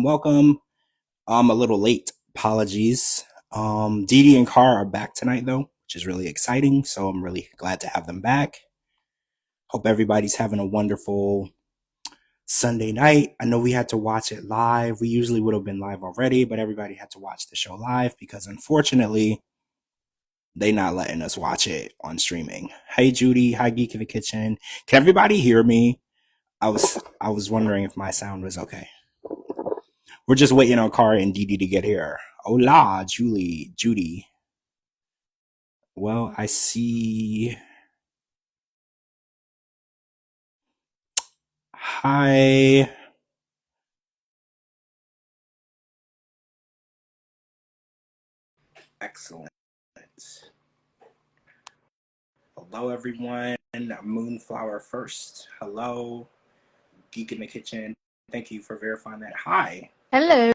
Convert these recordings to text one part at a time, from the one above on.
welcome. I'm a little late. Apologies. Dee Dee and Car are back tonight though, which is really exciting. So I'm really glad to have them back. Hope everybody's having a wonderful Sunday night. I know we had to watch it live. We usually would have been live already, but everybody had to watch the show live because unfortunately they not letting us watch it on streaming. Hey Judy, hi Geek in the Kitchen. Can everybody hear me? I was wondering if my sound was okay. We're just waiting on Car and Dee Dee to get here. Hola, Judy. Well, I see. Hi. Excellent. Hello, everyone. Moonflower first. Hello. Geek in the Kitchen. Thank you for verifying that. Hi. Hello.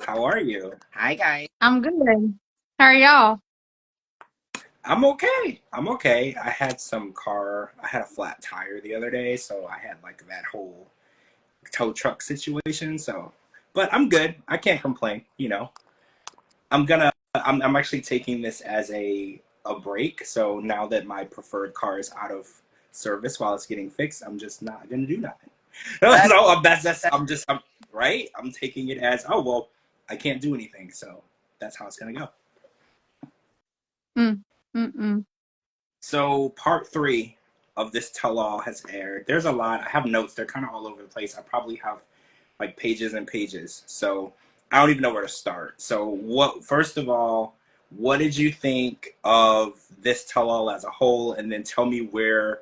How are you? Hi, guys. I'm good. How are y'all? I'm okay. I had a flat tire the other day, so I had like that whole tow truck situation. But I'm good. I can't complain, I'm actually taking this as a break. So now that my preferred car is out of service while it's getting fixed, I'm just not gonna do nothing. I'm right. I'm taking it as, oh well, I can't do anything, so that's how it's gonna go. So part 3 of this tell-all has aired. There's a lot. I have notes. They're kind of all over the place. I probably have like pages and pages. So I don't even know where to start. So first of all, what did you think of this tell-all as a whole? And then tell me where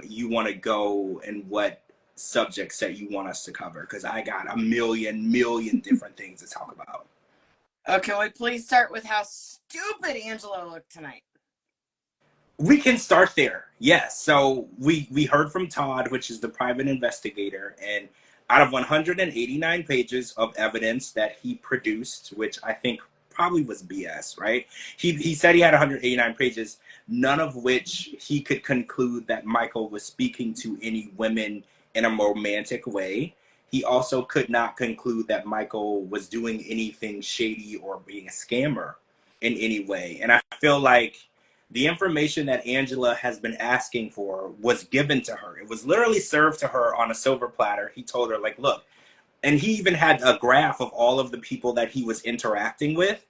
you want to go and what subjects that you want us to cover. Because I got a million different things to talk about. Can we please start with how stupid Angela looked tonight? We can start there. Yes. So we heard from Todd, which is the private investigator, and out of 189 pages of evidence that he produced, which I think probably was BS, right? He said he had 189 pages, none of which he could conclude that Michael was speaking to any women in a romantic way. He also could not conclude that Michael was doing anything shady or being a scammer in any way. And I feel like the information that Angela has been asking for was given to her. It was literally served to her on a silver platter. He told her, like, look, and he even had a graph of all of the people that he was interacting with.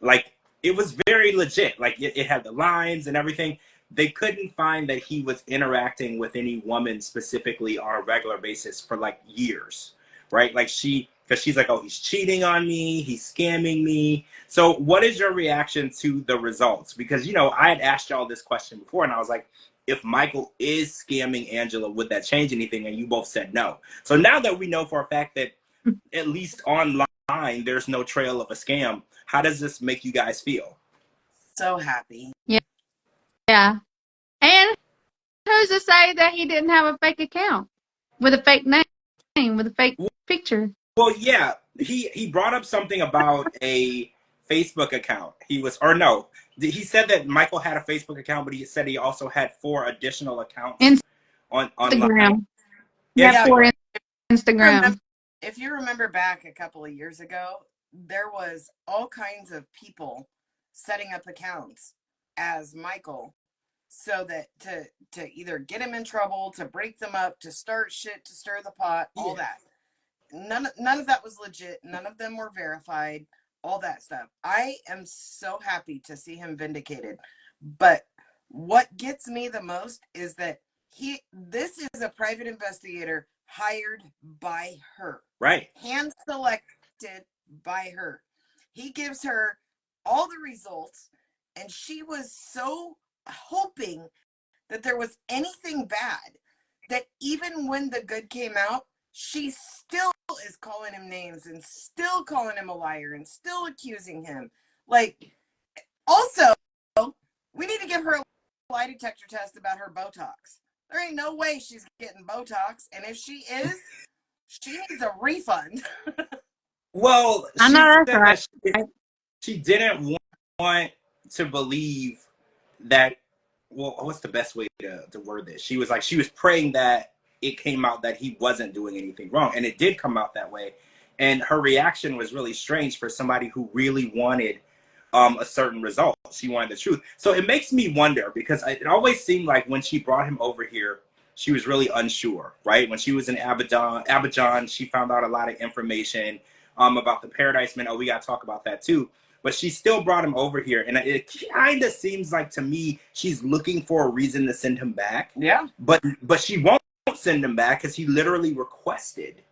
Like, it was very legit. Like, it had the lines and everything. They couldn't find that he was interacting with any woman specifically on a regular basis for like years, right? Like because she's like, oh, he's cheating on me, he's scamming me. So what is your reaction to the results? Because, I had asked y'all this question before and I was like, if Michael is scamming Angela, would that change anything? And you both said no. So now that we know for a fact that at least online, there's no trail of a scam, how does this make you guys feel? So happy. Yeah. And who's to say that he didn't have a fake account with a fake name, with a fake picture? Well, yeah, he brought up something about a Facebook account. He said that Michael had a Facebook account, but he said he also had 4 additional accounts online. Instagram. Yeah, for Instagram. If you remember back a couple of years ago, there was all kinds of people setting up accounts as Michael so that to either get him in trouble, to break them up, to start shit, to stir the pot, all that. None of that was legit. None of them were verified, all that stuff. I am so happy to see him vindicated. But what gets me the most is that this is a private investigator hired by her. Right. Hand selected by her. He gives her all the results, and she was so hoping that there was anything bad that even when the good came out, she still is calling him names and still calling him a liar and still accusing him. Like, also, we need to give her a lie detector test about her Botox. There ain't no way she's getting Botox, and if she is, she needs a refund. Well, I know that's right. She didn't want to believe that. Well, what's the best way to word this? She was praying that it came out that he wasn't doing anything wrong, and it did come out that way. And her reaction was really strange for somebody who really wanted a certain result. She wanted the truth. So it makes me wonder, because it always seemed like when she brought him over here, she was really unsure, right? When she was in Abidjan, she found out a lot of information about the Paradise Men. Oh, we got to talk about that too. But she still brought him over here. And it kind of seems like to me, she's looking for a reason to send him back. Yeah. But she won't send him back because he literally requested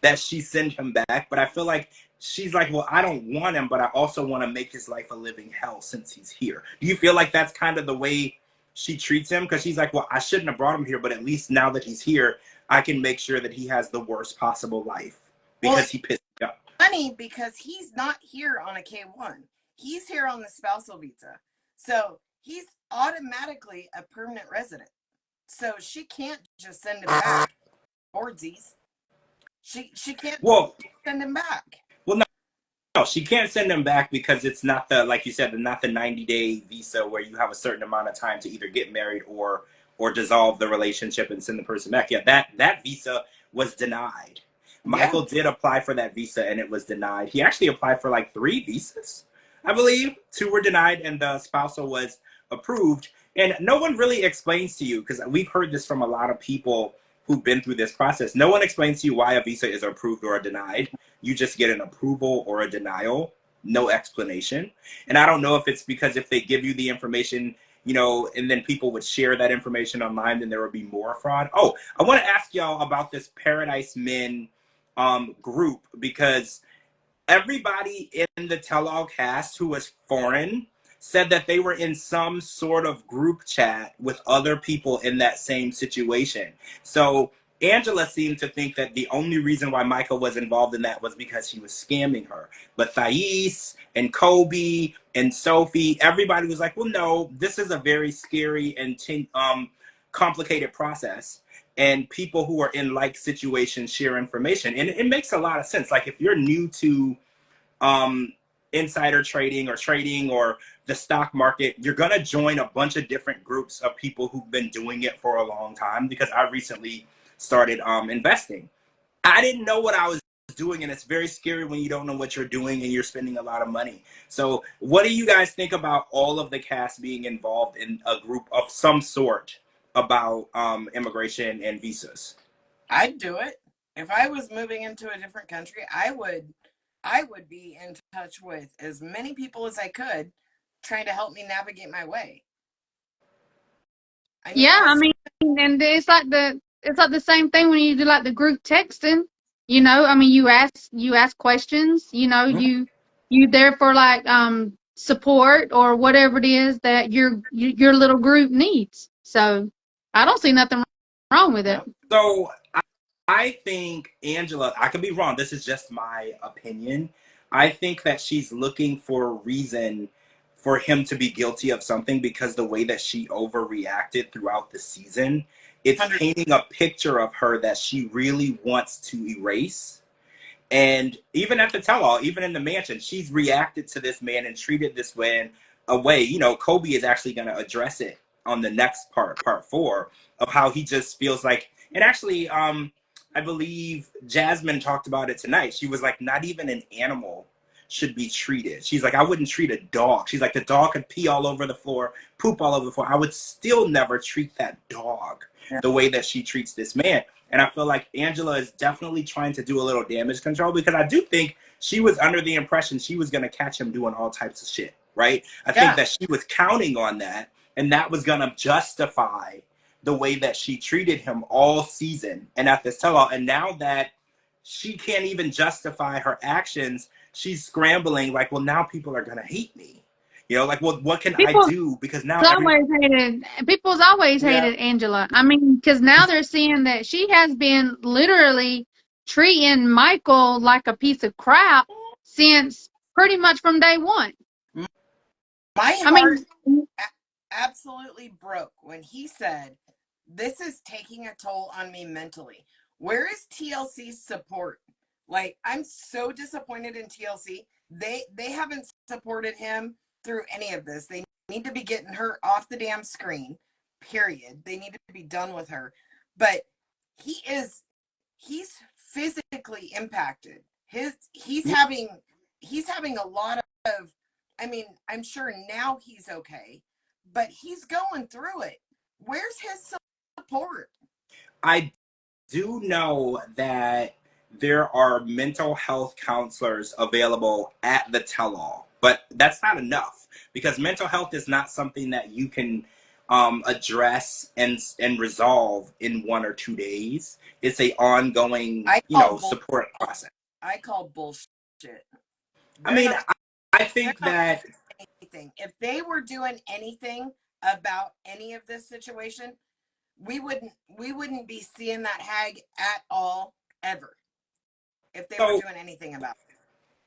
that she send him back. But I feel like she's like, well, I don't want him, but I also want to make his life a living hell since he's here. Do you feel like that's kind of the way she treats him? Because she's like, well, I shouldn't have brought him here, but at least now that he's here, I can make sure that he has the worst possible life because he pissed me off. Funny, because he's not here on a K1. He's here on the spousal visa. So he's automatically a permanent resident. So she can't just send him back. Boardsies. She can't send him back. Well, no, she can't send him back because it's not the, like you said, not the 90-day visa where you have a certain amount of time to either get married or dissolve the relationship and send the person back. Yeah, that visa was denied. Michael did apply for that visa and it was denied. He actually applied for like 3 visas, I believe. 2 were denied and the spousal was approved. And no one really explains to you, because we've heard this from a lot of people who've been through this process. No one explains to you why a visa is approved or denied. You just get an approval or a denial, no explanation. And I don't know if it's because if they give you the information, you know, and then people would share that information online, then there would be more fraud. Oh, I want to ask y'all about this Paradise Men group, because everybody in the tell-all cast who was foreign said that they were in some sort of group chat with other people in that same situation. So Angela seemed to think that the only reason why Michael was involved in that was because he was scamming her. But Thais and Kobe and Sophie, everybody was like, well, no, this is a very scary and complicated process. And people who are in like situations share information. And it makes a lot of sense. Like if you're new to insider trading or the stock market, you're going to join a bunch of different groups of people who've been doing it for a long time, because I recently started investing. I didn't know what I was doing, and it's very scary when you don't know what you're doing and you're spending a lot of money. So what do you guys think about all of the cast being involved in a group of some sort about immigration and visas? I'd do it. If I was moving into a different country, I would be in touch with as many people as I could, trying to help me navigate my way. And it's like the same thing when you do like the group texting. You know, I mean, you ask questions. You know, you there for like support or whatever it is that your little group needs. So I don't see nothing wrong with it. So I think Angela, I could be wrong, this is just my opinion. I think that she's looking for a reason for him to be guilty of something, because the way that she overreacted throughout the season, it's painting a picture of her that she really wants to erase. And even at the tell-all, even in the mansion, she's reacted to this man and treated this man away. You know, Kobe is actually going to address it on the next part 4, of how he just feels like, and actually, I believe Jasmine talked about it tonight. She was like, not even an animal should be treated. She's like, I wouldn't treat a dog. She's like, the dog could pee all over the floor, poop all over the floor. I would still never treat that dog the way that she treats this man. And I feel like Angela is definitely trying to do a little damage control, because I do think she was under the impression she was going to catch him doing all types of shit, right? I think that she was counting on that, and that was going to justify the way that she treated him all season and at this tell-all. And now that she can't even justify her actions, she's scrambling like, well, now people are going to hate me. You know, like, well, what can I do? Because now people's always hated Angela. I mean, because now they're seeing that she has been literally treating Michael like a piece of crap since pretty much from day one. My heart absolutely broke when he said, this is taking a toll on me mentally. Where is TLC's support? Like, I'm so disappointed in TLC. They haven't supported him through any of this. They need to be getting her off the damn screen, period. They need to be done with her. But he's physically impacted. He's having a lot of, I mean, I'm sure now he's okay, but he's going through it. Where's his support? I do know that there are mental health counselors available at the tell-all, but that's not enough, because mental health is not something that you can address and resolve in 1 or 2 days. It's a ongoing, support process. I call bullshit. I mean, I think that anything. If they were doing anything about any of this situation, we wouldn't be seeing that hag at all ever. If they were doing anything about it.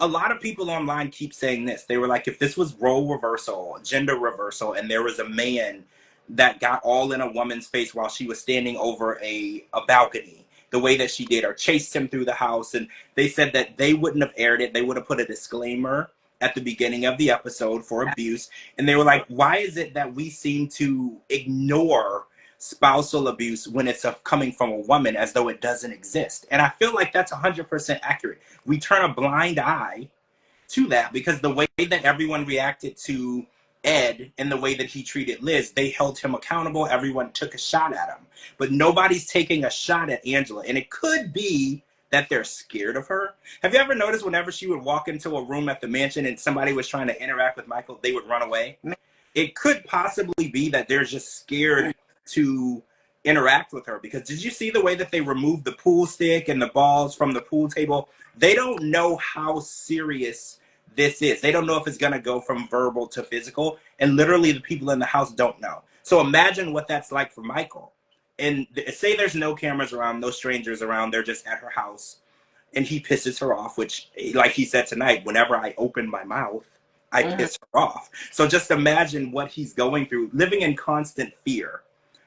A lot of people online keep saying this. They were like, if this was role reversal, gender reversal, and there was a man that got all in a woman's face while she was standing over a balcony, the way that she did, or chased him through the house, and they said that they wouldn't have aired it. They would have put a disclaimer at the beginning of the episode for abuse. And they were like, why is it that we seem to ignore spousal abuse when it's coming from a woman as though it doesn't exist? And I feel like that's 100% accurate. We turn a blind eye to that because the way that everyone reacted to Ed and the way that he treated Liz, they held him accountable. Everyone took a shot at him, but nobody's taking a shot at Angela. And it could be that they're scared of her. Have you ever noticed whenever she would walk into a room at the mansion and somebody was trying to interact with Michael, they would run away? It could possibly be that they're just scared to interact with her, because did you see the way that they removed the pool stick and the balls from the pool table? They don't know how serious this is. They don't know if it's going to go from verbal to physical, and literally the people in the house don't know. So imagine what that's like for Michael. And say there's no cameras around, no strangers around, they're just at her house, and he pisses her off, which, like he said tonight, whenever I open my mouth, I piss her off. So just imagine what he's going through, living in constant fear,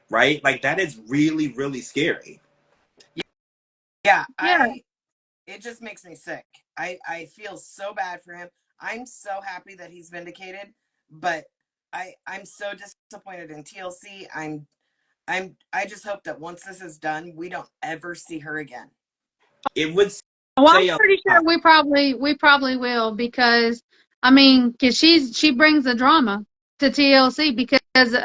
right? Like, that is really, really scary. Yeah. It just makes me sick. I feel so bad for him. I'm so happy that he's vindicated, but I'm so disappointed in TLC. I just hope that once this is done, we don't ever see her again. It would. Well, I'm pretty sure we probably will, because I mean, because she brings the drama to TLC, because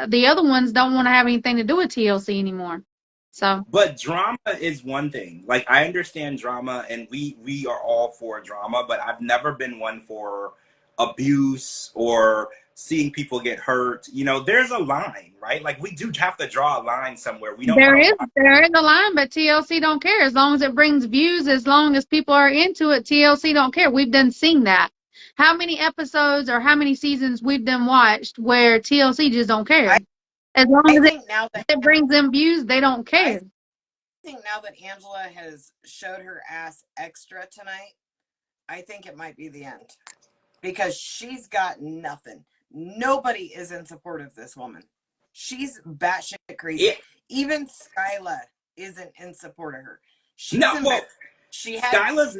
the other ones don't want to have anything to do with TLC anymore. So, but drama is one thing. Like, I understand drama, and we are all for drama, but I've never been one for abuse or seeing people get hurt. You know, there's a line, right? Like, we do have to draw a line somewhere. We don't. There is a line, but TLC don't care. As long as it brings views, as long as people are into it, TLC don't care. We've done seen that. How many episodes or how many seasons we've done watched where TLC just don't care? As long as it brings them views, they don't care. I think now that Angela has showed her ass extra tonight, I think it might be the end, because she's got nothing. Nobody is in support of this woman. She's batshit crazy. Even Skyla isn't in support of her. Skyla's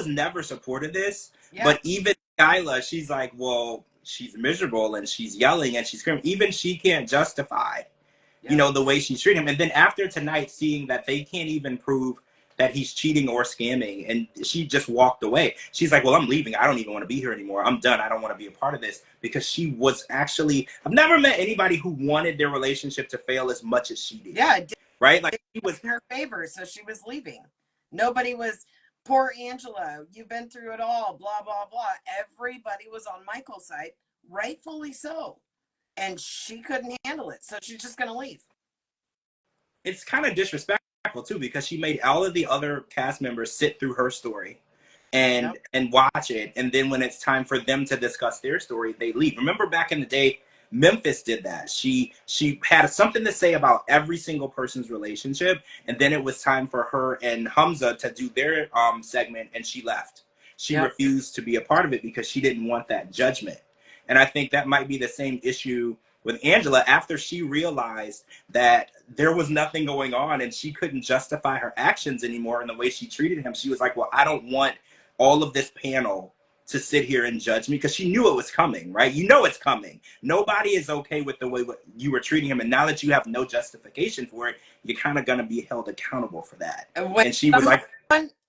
never supported this, but even Skyla, she's like, well, she's miserable and she's yelling and she's screaming. Even she can't justify, the way she's treating him. And then after tonight, seeing that they can't even prove that he's cheating or scamming, and she just walked away. She's like, well, I'm leaving. I don't even want to be here anymore. I'm done. I don't want to be a part of this, because she was actually, I've never met anybody who wanted their relationship to fail as much as she did. Yeah. Right? Like, she was in her favor, so she was leaving. Nobody was, poor Angela, you've been through it all, blah, blah, blah. Everybody was on Michael's side, rightfully so. And she couldn't handle it, so she's just going to leave. It's kind of disrespectful too, because she made all of the other cast members sit through her story and watch it, and then when it's time for them to discuss their story, they leave. Remember back in the day, Memphis did that. She had something to say about every single person's relationship, and then it was time for her and Hamza to do their segment, and she left. She refused to be a part of it because she didn't want that judgment. And I think that might be the same issue with Angela. After she realized that there was nothing going on and she couldn't justify her actions anymore in the way she treated him, she was like, well, I don't want all of this panel to sit here and judge me, because she knew it was coming, right? You know it's coming. Nobody is okay with the way you were treating him, and now that you have no justification for it, you're kind of going to be held accountable for that. And she was like,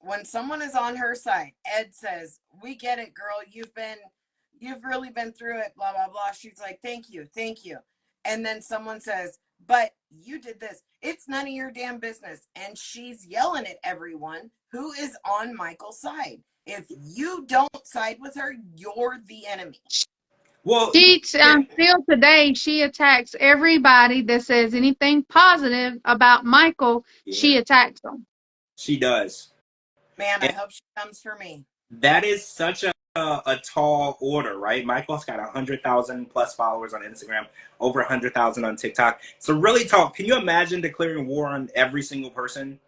when someone is on her side, Ed says, "We get it, girl. You've really been through it, blah, blah, blah." She's like, "Thank you, thank you." And then someone says, "But you did this. It's none of your damn business." And she's yelling at everyone who is on Michael's side. If you don't side with her, you're the enemy. Well, She still today she attacks everybody that says anything positive about Michael. yeah, She attacks them. she does. Man, I And hope she comes for me. that is such a tall order, right? Michael's got 100,000 plus followers on Instagram, over 100,000 on TikTok. So really tall. Can you imagine declaring war on every single person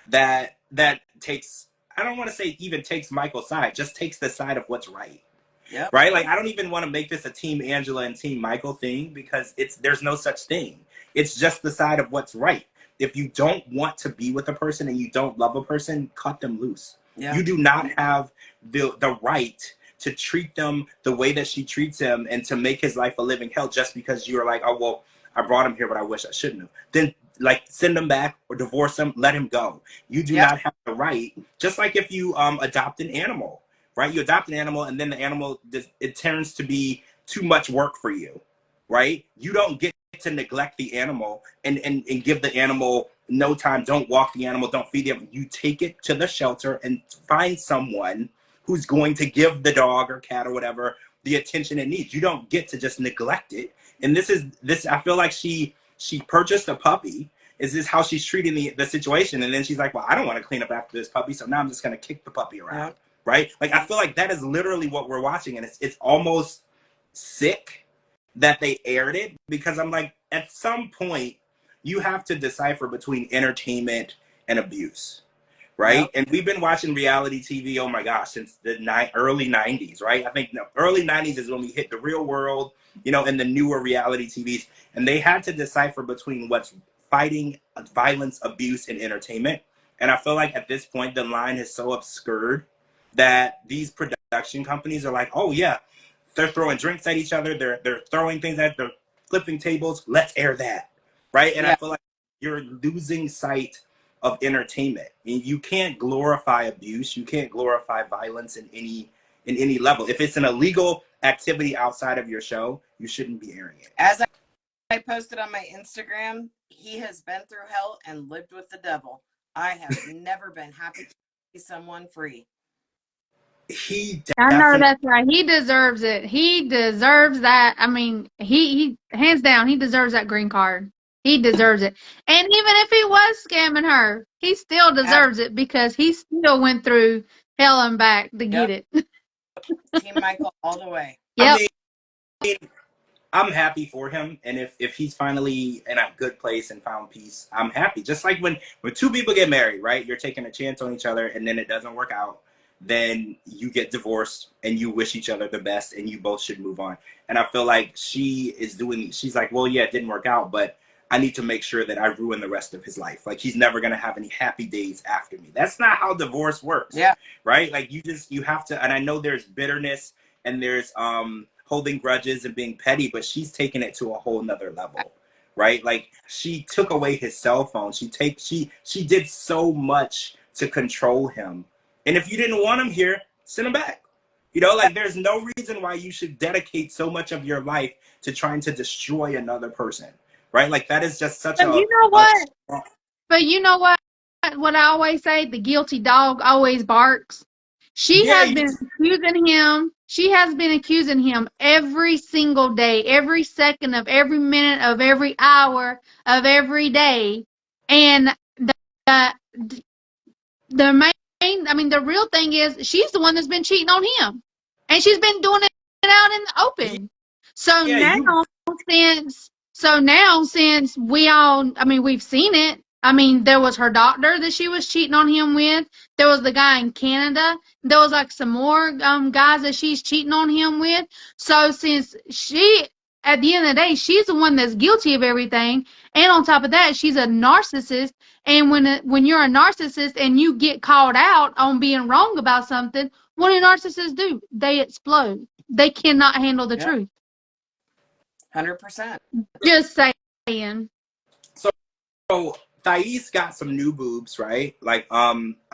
that takes? I don't want to say even takes Michael's side, just takes the side of what's right. Yep. Right? Like, I don't even want to make this a Team Angela and Team Michael thing, because there's no such thing. It's just the side of what's right. If you don't want to be with a person and you don't love a person, cut them loose. Yeah. You do not have the right to treat them the way that she treats him and to make his life a living hell just because you're like, "Oh, well, I brought him here, but I wish I shouldn't have." Then, like, send him back or divorce him, let him go. You do not have the right. Just like if you adopt an animal, right? You adopt an animal and then the animal, it turns to be too much work for you, right? You don't get to neglect the animal and give the animal no time. Don't walk the animal, don't feed the animal. You take it to the shelter and find someone who's going to give the dog or cat or whatever the attention it needs. You don't get to just neglect it. And this I feel like she purchased a puppy. Is this how she's treating the situation? And then she's like, "Well, I don't want to clean up after this puppy, so now I'm just going to kick the puppy around." Right? Like, I feel like that is literally what we're watching, and it's almost sick that they aired it, because I'm like, at some point you have to decipher between entertainment and abuse, right? Yep. And we've been watching reality TV, oh my gosh, since the early 90s, right? I think the early 90s is when we hit the real world, and the newer reality TVs, and they had to decipher between what's fighting violence, abuse, and entertainment. And I feel like at this point the line is so obscured that these production companies are like, "Oh yeah, they're throwing drinks at each other, they're throwing things they're flipping tables, let's air that," right? And I feel like you're losing sight of entertainment. You can't glorify abuse, you can't glorify violence in any level. If it's an illegal activity outside of your show, you shouldn't be airing it. As I posted on my Instagram, he has been through hell and lived with the devil. I have never been happy to see someone free. I know that's right. He deserves it. He deserves that. I mean, he hands down, he deserves that green card. He deserves it. And even if he was scamming her, he still deserves it, because he still went through hell and back to get it. Team Michael all the way. Yep. I mean, I'm happy for him, and if he's finally in a good place and found peace, I'm happy. Just like when two people get married, right? You're taking a chance on each other, and then it doesn't work out. Then you get divorced, and you wish each other the best, and you both should move on. And I feel like she's like, "Well, yeah, it didn't work out, but I need to make sure that I ruin the rest of his life. Like, he's never gonna have any happy days after me." That's not how divorce works. Yeah. Right? Like, you have to, and I know there's bitterness and there's holding grudges and being petty, but she's taken it to a whole nother level, right? Like, she took away his cell phone. She did so much to control him. And if you didn't want him here, send him back. Like, there's no reason why you should dedicate so much of your life to trying to destroy another person, right? Like, that is just such But you know what? But you know what? What I always say, the guilty dog always barks. She has been accusing him. She has been accusing him every single day, every second of every minute of every hour of every day. And the real thing is, she's the one that's been cheating on him. And she's been doing it out in the open. So now since we've seen it. I mean, there was her doctor that she was cheating on him with. There was the guy in Canada. There was like some more guys that she's cheating on him with. So since at the end of the day, she's the one that's guilty of everything. And on top of that, she's a narcissist. And when you're a narcissist and you get called out on being wrong about something, what do narcissists do? They explode. They cannot handle the truth. 100%. Just saying. So Thais got some new boobs, right? Like,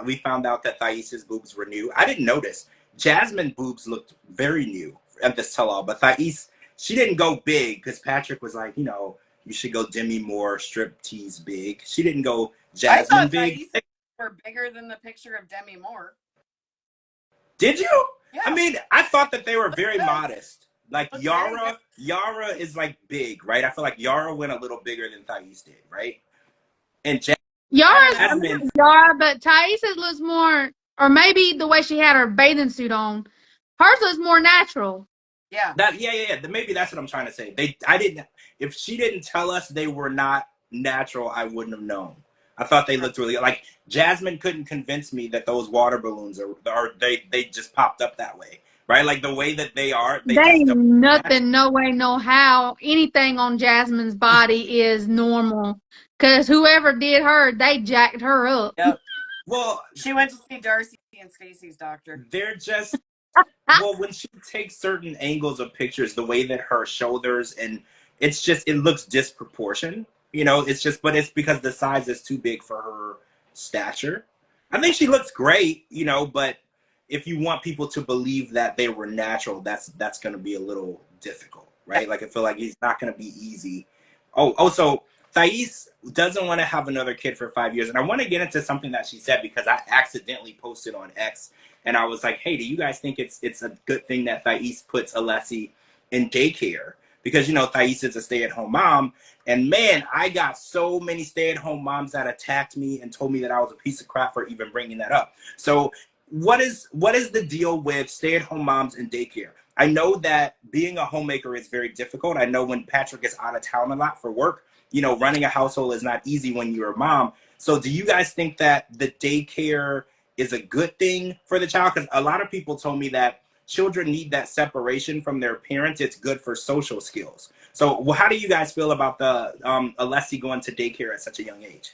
we found out that Thais's boobs were new. I didn't notice. Jasmine boobs looked very new at this tell-all, but Thais, she didn't go big because Patrick was like, you should go Demi Moore strip tease big. She didn't go I Jasmine thought big. Thais were bigger than the picture of Demi Moore. Did you? Yeah. I mean, I thought that they were very good. modest. Like Looks very Yara is like big, right? I feel like Yara went a little bigger than Thais did, right? And Yara's Jasmine, Yara, but Thais's looks more, or maybe the way she had her bathing suit on, hers looks more natural. Yeah. yeah. Maybe that's what I'm trying to say. If she didn't tell us they were not natural, I wouldn't have known. I thought they looked really like Jasmine couldn't convince me that those water balloons they just popped up that way, right? Like the way that they are, they just don't nothing, no way, no how, anything on Jasmine's body is normal. Cause whoever did her, they jacked her up. Yep. Well, she went to see Darcy and Stacey's doctor. They're just well, when she takes certain angles of pictures, the way that her shoulders and it looks disproportionate. But it's because the size is too big for her stature. I think she looks great, but if you want people to believe that they were natural, that's going to be a little difficult, right? Like I feel like it's not going to be easy. So Thais doesn't want to have another kid for 5 years, and I want to get into something that she said because I accidentally posted on X, and I was like, "Hey, do you guys think it's a good thing that Thais puts Alessi in daycare?" Because Thais is a stay-at-home mom, and man, I got so many stay-at-home moms that attacked me and told me that I was a piece of crap for even bringing that up. So what is the deal with stay-at-home moms in daycare? I know that being a homemaker is very difficult. I know when Patrick is out of town a lot for work, running a household is not easy when you're a mom. So do you guys think that the daycare is a good thing for the child? Because a lot of people told me that children need that separation from their parents. It's good for social skills. So how do you guys feel about the Alessi going to daycare at such a young age?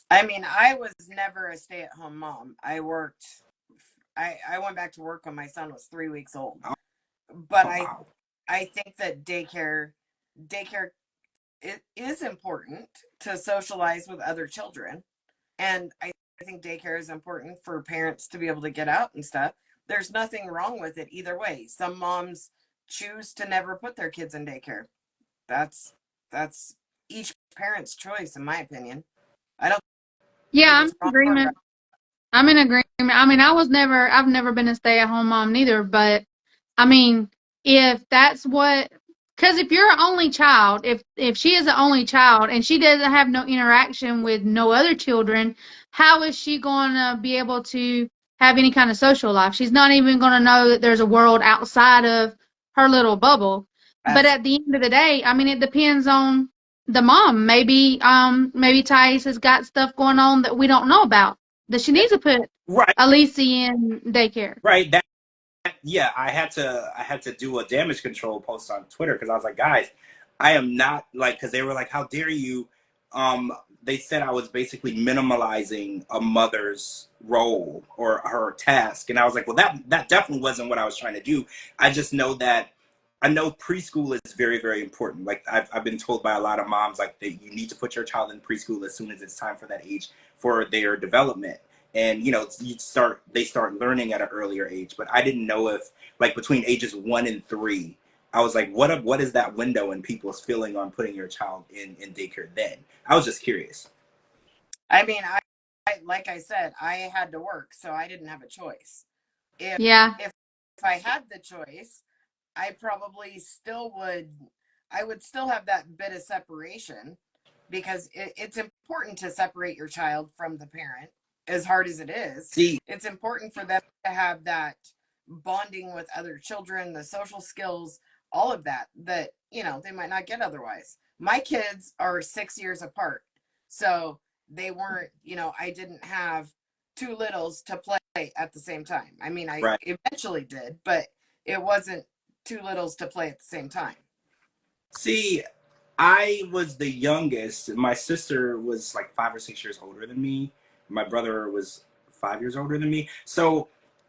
I mean, I was never a stay-at-home mom. I went back to work when my son was 3 weeks old. But wow. I think that daycare it is important to socialize with other children. And I think daycare is important for parents to be able to get out and stuff. There's nothing wrong with it either way. Some moms choose to never put their kids in daycare. That's each parent's choice, in my opinion. I don't. Yeah, I'm in agreement. I'm in agreement. I mean, I've never been a stay-at-home mom neither, but I mean, if that's because if you're an only child, if she is an only child and she doesn't have no interaction with no other children, how is she going to be able to have any kind of social life? She's not even going to know that there's a world outside of her little bubble. But at the end of the day, I mean, it depends on the mom. Maybe Thais has got stuff going on that we don't know about, that she needs to put Alessi in daycare. Right. Yeah, I had to do a damage control post on Twitter because I was like, guys, I am not because they were like, how dare you? They said I was basically minimalizing a mother's role or her task, and I was like, well, that definitely wasn't what I was trying to do. I just know that I know preschool is very, very important. Like I've been told by a lot of moms, like that you need to put your child in preschool as soon as it's time for that age for their development. And they start learning at an earlier age. But I didn't know if between ages 1 and 3, I was like, what is that window in people's feeling on putting your child in daycare then? I was just curious. I mean, I like I said, I had to work, so I didn't have a choice. If I had the choice, I probably would still have that bit of separation, because it's important to separate your child from the parent. As hard as it is, it's important for them to have that bonding with other children, the social skills, all of that they might not get otherwise. My kids are 6 years apart, so they weren't, I didn't have two littles to play at the same time. I mean, I eventually did, but it wasn't two littles to play at the same time. See, I was the youngest. My sister was 5 or 6 years older than me. My brother was 5 years older than me. So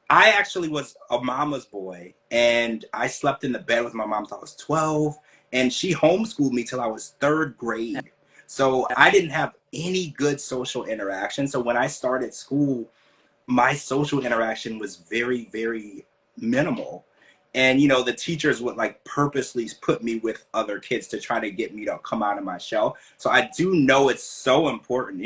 I actually was a mama's boy, and I slept in the bed with my mom till I was 12, and she homeschooled me till I was 3rd grade. So I didn't have any good social interaction. So when I started school, my social interaction was very, very minimal. And, the teachers would like purposely put me with other kids to try to get me to come out of my shell. So I do know it's so important.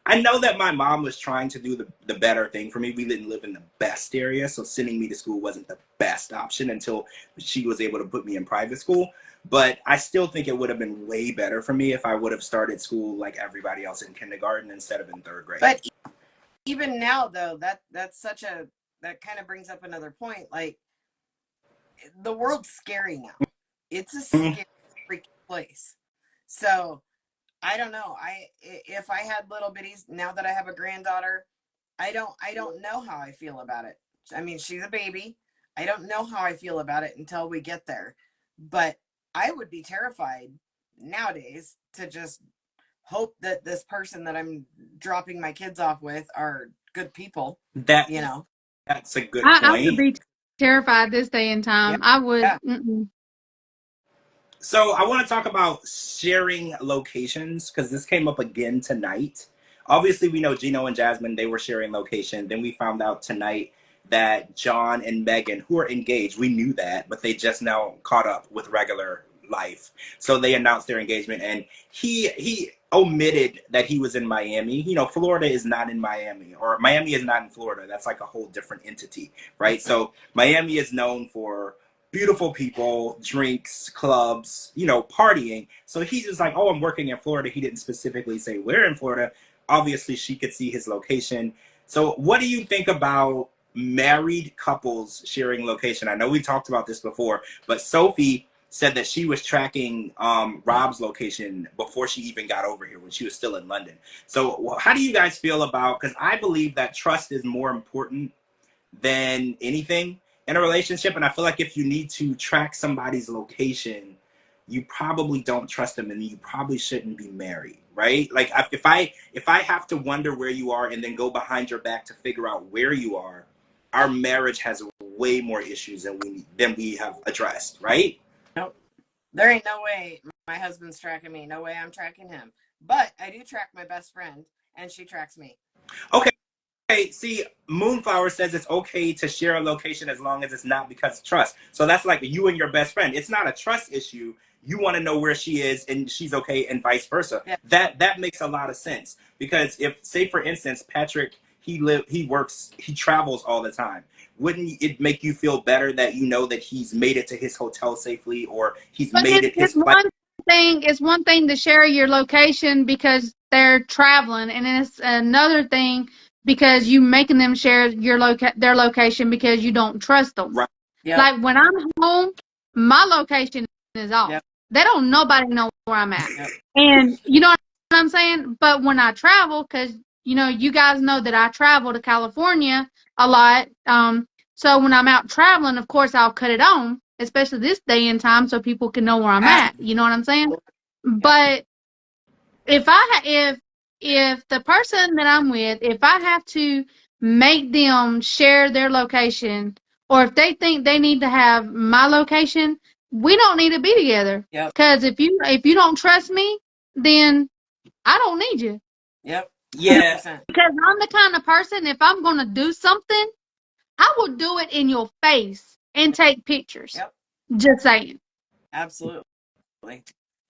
I know that my mom was trying to do the better thing for me. We didn't live in the best area, so sending me to school wasn't the best option until she was able to put me in private school. But I still think it would have been way better for me if I would have started school like everybody else in kindergarten instead of in third grade. But even now, though, that kind of brings up another point. Like, the world's scary now. It's a scary freaking place. So I don't know. If I had little bitties, now that I have a granddaughter, I don't know how I feel about it. I mean, she's a baby. I don't know how I feel about it until we get there. But I would be terrified nowadays to just hope that this person that I'm dropping my kids off with are good people. That's a good point. I would be terrified this day and time. Yeah. I would. Yeah. So I want to talk about sharing locations because this came up again tonight. Obviously, we know Gino and Jasmine, they were sharing location. Then we found out tonight that John and Megan, who are engaged, we knew that, but they just now caught up with regular life. So they announced their engagement, and he omitted that he was in Miami. Florida is not in Miami, or Miami is not in Florida. That's like a whole different entity, right? So Miami is known for beautiful people, drinks, clubs, partying. So he's just like, oh, I'm working in Florida. He didn't specifically say where in Florida. Obviously, she could see his location. So what do you think about married couples sharing location? I know we talked about this before, but Sophie said that she was tracking Rob's location before she even got over here when she was still in London. So how do you guys feel about, because I believe that trust is more important than anything in a relationship, and I feel like if you need to track somebody's location, you probably don't trust them, and you probably shouldn't be married, right? Like if I have to wonder where you are and then go behind your back to figure out where you are, our marriage has way more issues than we have addressed, right? Nope. There ain't no way my husband's tracking me. No way I'm tracking him. But I do track my best friend, and she tracks me. Okay. See, Moonflower says it's okay to share a location as long as it's not because of trust. So that's like you and your best friend. It's not a trust issue. You want to know where she is and she's okay, and vice versa. Yeah. That makes a lot of sense, because if, say for instance, Patrick, he travels all the time. Wouldn't it make you feel better that you know that he's made it to his hotel safely, or he's made it his flight? It's one thing to share your location because they're traveling, and it's another thing because you making them share their location because you don't trust them. Right. Yep. Like when I'm home, my location is off. Yep. They don't nobody know where I'm at. Yep. And you know what I'm saying? But when I travel, because you guys know that I travel to California a lot. So when I'm out traveling, of course I'll cut it on, especially this day and time, so people can know where I'm at. You know what I'm saying? But if the person that I'm with, if I have to make them share their location, or if they think they need to have my location, we don't need to be together. Yep. Because if you don't trust me, then I don't need you. Yep. Yeah. 100%. Because I'm the kind of person, if I'm going to do something, I will do it in your face and take pictures. Yep. Just saying. Absolutely.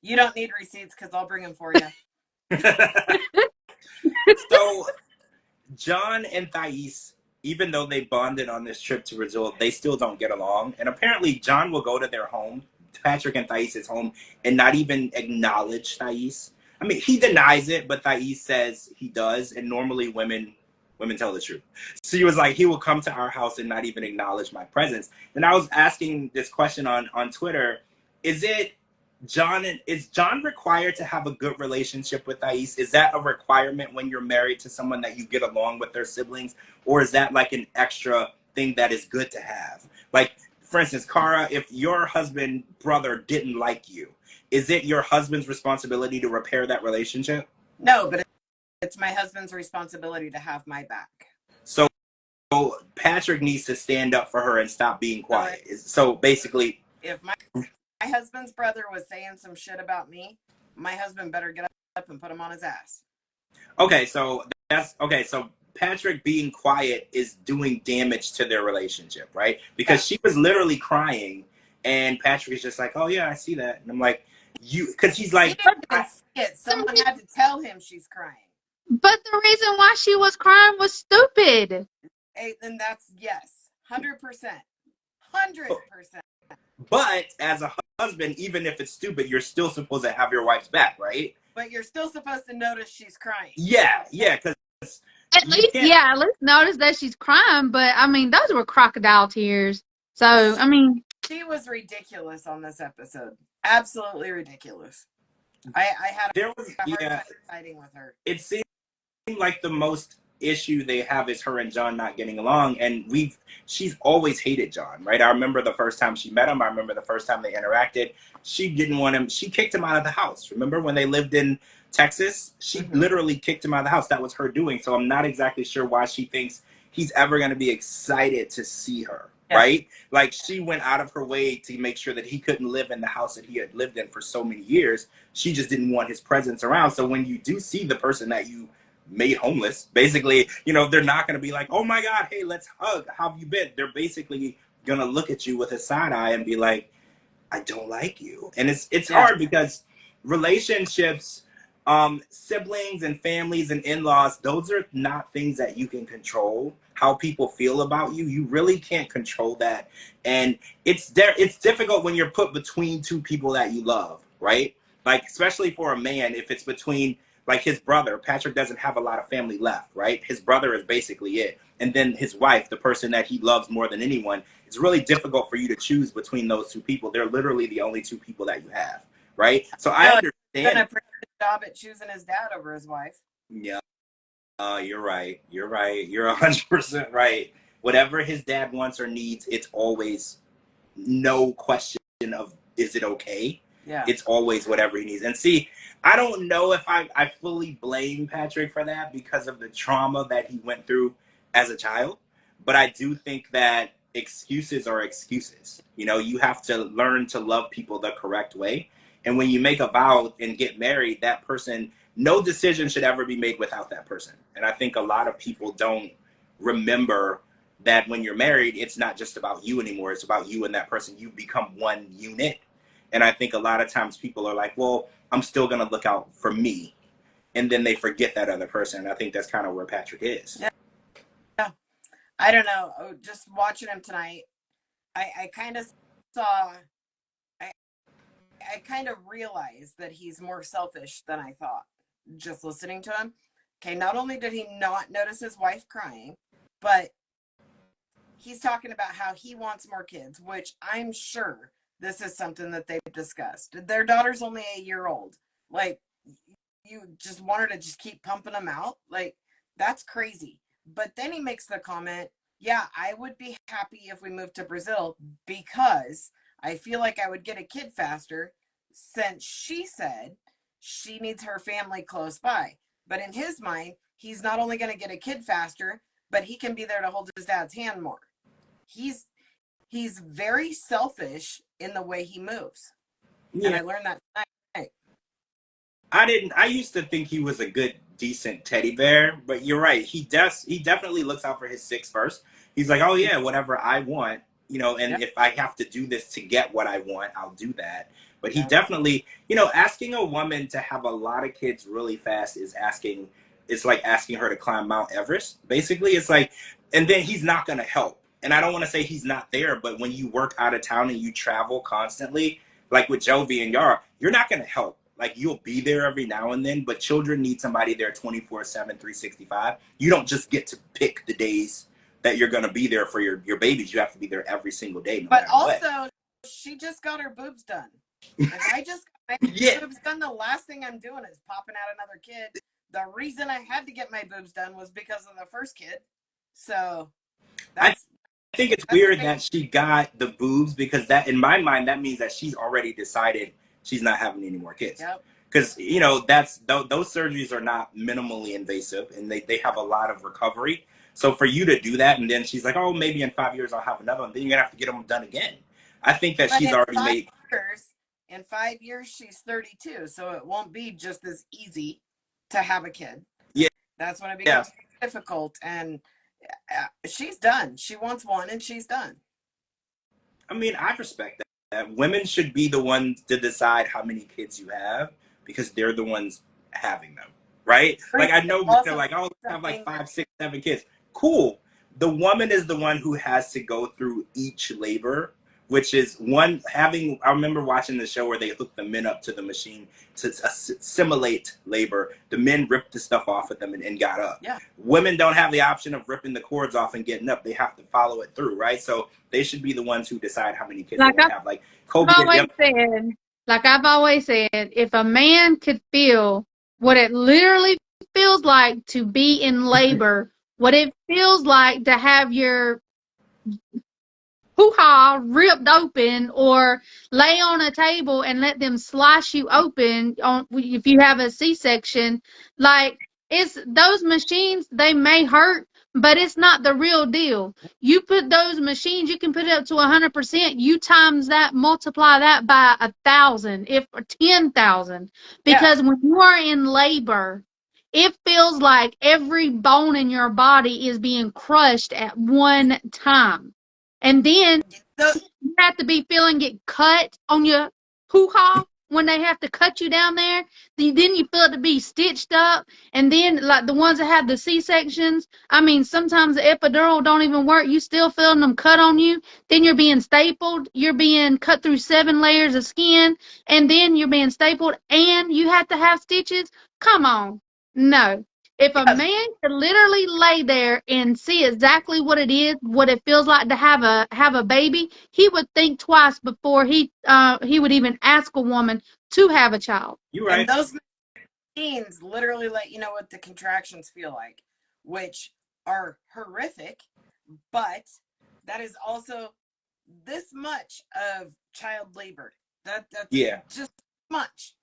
You don't need receipts because I'll bring them for you. So John and Thais, even though they bonded on this trip to Brazil, they still don't get along. And apparently John will go to their home, Patrick and Thais' home, and not even acknowledge Thais. I mean, he denies it, but Thais says he does. And normally women tell the truth. So he was like, he will come to our house and not even acknowledge my presence. And I was asking this question on Twitter, is John required to have a good relationship with Thais? Is that a requirement when you're married to someone that you get along with their siblings? Or is that like an extra thing that is good to have? Like, for instance, Cara, if your brother didn't like you, is it your husband's responsibility to repair that relationship? No, but it's my husband's responsibility to have my back. So Patrick needs to stand up for her and stop being quiet. So basically, if my husband's brother was saying some shit about me, my husband better get and put him on his ass. Okay, so so Patrick being quiet is doing damage to their relationship, right? Because she was literally crying, and Patrick is just like, "Oh yeah, I see that," and I'm like, "You," because he's like, he didn't even see it. Someone had to tell him she's crying. But the reason why she was crying was stupid. And that's yes, 100%, 100%. But as a husband, even if it's stupid, you're still supposed to have your wife's back, right? But you're still supposed to notice she's crying. Yeah, because At least notice that she's crying. But I mean, those were crocodile tears. So I mean, she was ridiculous on this episode. Absolutely ridiculous. I had a hard time fighting with her. It seemed like the most issue they have is her and John not getting along, and she's always hated John, right? I remember the first time she met him. I remember the first time they interacted. She didn't want him. She kicked him out of the house. Remember when they lived in Texas? She literally kicked him out of the house. That was her doing. So I'm not exactly sure why she thinks he's ever going to be excited to see her. Right? Like, she went out of her way to make sure that he couldn't live in the house that he had lived in for so many years. She just didn't want his presence around. So when you do see the person that you made homeless, basically, they're not going to be like, "Oh my God, hey, let's hug. How have you been?" They're basically going to look at you with a side eye and be like, "I don't like you." And it's hard because relationships, siblings and families and in-laws, those are not things that you can control. How people feel about you, you really can't control that. And it's difficult when you're put between two people that you love, right? Like, especially for a man, if it's between, like, his brother. Patrick doesn't have a lot of family left, right? His brother is basically it. And then his wife, the person that he loves more than anyone. It's really difficult for you to choose between those two people. They're literally the only two people that you have, right? So I understand. He's done a pretty good job at choosing his dad over his wife. Yeah, you're right. You're right. You're 100% right. Whatever his dad wants or needs, it's always no question of, is it okay? Yeah. It's always whatever he needs. And see, I don't know if I fully blame Patrick for that because of the trauma that he went through as a child. But I do think that excuses are excuses. You have to learn to love people the correct way. And when you make a vow and get married, that person, no decision should ever be made without that person. And I think a lot of people don't remember that when you're married, it's not just about you anymore. It's about you and that person. You become one unit. And I think a lot of times people are like, well, I'm still going to look out for me. And then they forget that other person. And I think that's kind of where Patrick is. Yeah. I don't know. Just watching him tonight, I kind of saw, I kind of realized that he's more selfish than I thought. Just listening to him. Okay, not only did he not notice his wife crying, but he's talking about how he wants more kids, which I'm sure this is something that they've discussed. Their daughter's only a year old. Like, you just want her to just keep pumping them out? Like, that's crazy. But then he makes the comment, yeah, I would be happy if we moved to Brazil because I feel like I would get a kid faster since she said she needs her family close by. But in his mind, he's not only going to get a kid faster, but he can be there to hold his dad's hand more. He's very selfish in the way he moves. Yeah. And I learned that tonight. I used to think he was a good, decent teddy bear, but you're right. He definitely looks out for his six first. He's like, oh yeah, whatever I want, and if I have to do this to get what I want, I'll do that. But he definitely, asking a woman to have a lot of kids really fast is like asking her to climb Mount Everest. Basically, it's like, and then he's not going to help. And I don't want to say he's not there, but when you work out of town and you travel constantly, like with Jovi and Yara, you're not going to help. Like, you'll be there every now and then, but children need somebody there 24/7, 365. You don't just get to pick the days that you're going to be there for your babies. You have to be there every single day. No but also, she just got her boobs done. If I just got my boobs done, the last thing I'm doing is popping out another kid. The reason I had to get my boobs done was because of the first kid. So I think it's weird that she got the boobs because that, in my mind, that means that she's already decided she's not having any more kids. Yep. Because, those surgeries are not minimally invasive and they have a lot of recovery. So for you to do that and then she's like, oh, maybe in 5 years I'll have another one. Then you're going to have to get them done again. I think that she's already made. In 5 years, she's 32. So it won't be just as easy to have a kid. Yeah. That's when it becomes difficult. And she's done. She wants one and she's done. I mean, I respect that. Women should be the ones to decide how many kids you have because they're the ones having them, right? Like, I know they're like, oh, let's have like 5, 6, 7 kids. Cool. The woman is the one who has to go through each labor, which is one having. I remember watching the show where they hooked the men up to the machine to simulate labor. The men ripped the stuff off of them and got up. Yeah. Women don't have the option of ripping the cords off and getting up. They have to follow it through, right? So they should be the ones who decide how many kids they want to have. Like Kobe I've always said, if a man could feel what it literally feels like to be in labor, what it feels like to have your hoo-ha ripped open or lay on a table and let them slice you open on if you have a C-section, like, it's those machines, they may hurt, but it's not the real deal. You put those machines, you can put it up to 100%, you times that, multiply that by 1,000 if or 10,000, because when you are in labor, it feels like every bone in your body is being crushed at one time. And then you have to be feeling get cut on your hoo-ha when they have to cut you down there. Then you feel it to be stitched up. And then, like the ones that have the C-sections, I mean, sometimes the epidural don't even work. You still feeling them cut on you. Then you're being stapled. You're being cut through 7 layers of skin. And then you're being stapled. And you have to have stitches. Come on. No. If a man could literally lay there and see exactly what it is, what it feels like to have a baby, he would think twice before he would even ask a woman to have a child. You're right. And those machines literally let you know what the contractions feel like, which are horrific, but that is also this much of child labor. That's just much.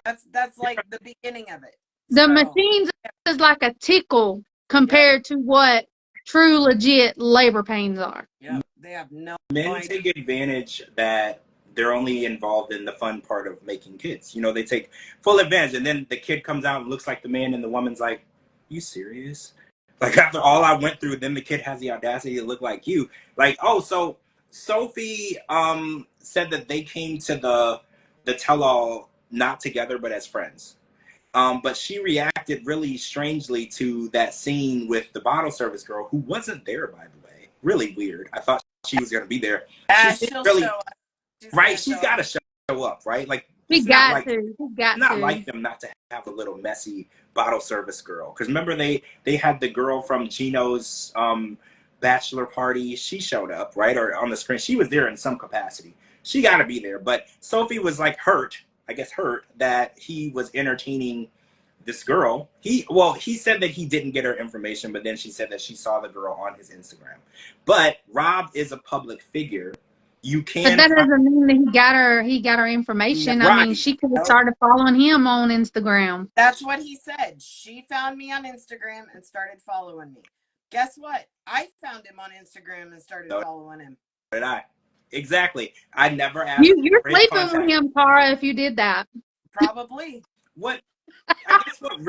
That's like the beginning of it. The machines is like a tickle compared to what true legit labor pains are. Yeah, they have no Men take advantage that they're only involved in the fun part of making kids. You know, they take full advantage, and then the kid comes out and looks like the man, and the woman's like, "You serious?" Like, after all I went through, then the kid has the audacity to look like you. Like, oh, so Sophie said that they came to the tell-all not together but as friends. But she reacted really strangely to that scene with the bottle service girl, who wasn't there, by the way. Really weird. I thought she was going to be there. She's really, right? She's got to show up, right? Like, She got to. Not like them not to have a little messy bottle service girl. Because remember, they had the girl from Gino's bachelor party. She showed up, right? Or on the screen. She was there in some capacity. She got to be there. But Sophie was like hurt that he was entertaining this girl. He said that he didn't get her information, but then she said that she saw the girl on his Instagram. But Rob is a public figure. You can. But that doesn't mean that he got her information. Right. I mean, she could have started following him on Instagram. That's what he said. She found me on Instagram and started following me. Guess what? I found him on Instagram and started following him. Did I? Exactly. I never asked. You're sleeping with him, Tara, if you did that. Probably. I guess what